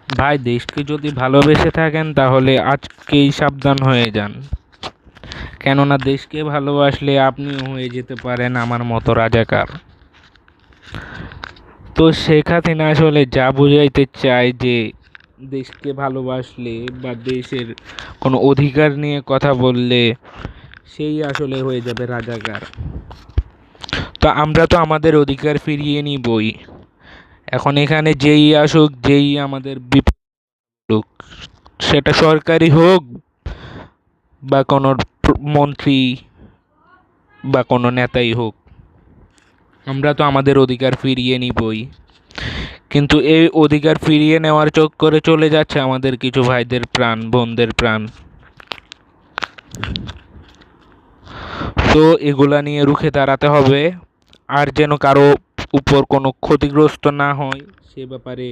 ভাই, দেশকে যদি ভালোবেসে থাকেন তাহলে আজকেই সাবধান হয়ে যান। কেননা দেশকে ভালোবাসলে আপনিও হয়ে যেতে পারেন আমার মতো রাজাকার। তো শেখ হাসিনা আসলে যা বুঝাইতে চায় যে দেশকে ভালোবাসলে বা দেশের কোনো অধিকার নিয়ে কথা বললে সেই আসলে হয়ে যাবে রাজাকার। তো আমরা তো আমাদের অধিকার ফিরিয়ে নিবই। এখন এখানে যেই আসুক, যেই আমাদের বিপদ, সেটা সরকারি হোক বা কোনো মন্ত্রী বা কোনো নেতাই হোক, আমরা তো আমাদের অধিকার ফিরিয়ে নিবই। কিন্তু এই অধিকার ফিরিয়ে নেওয়ার চক্করে চলে যাচ্ছে আমাদের কিছু ভাইদের প্রাণ, বোনদের প্রাণ। তো এগুলা নিয়ে রুখে দাঁড়াতে হবে। আর যেন কারো উপর কোনো ক্ষতিগ্রস্ত না হয় সে ব্যাপারে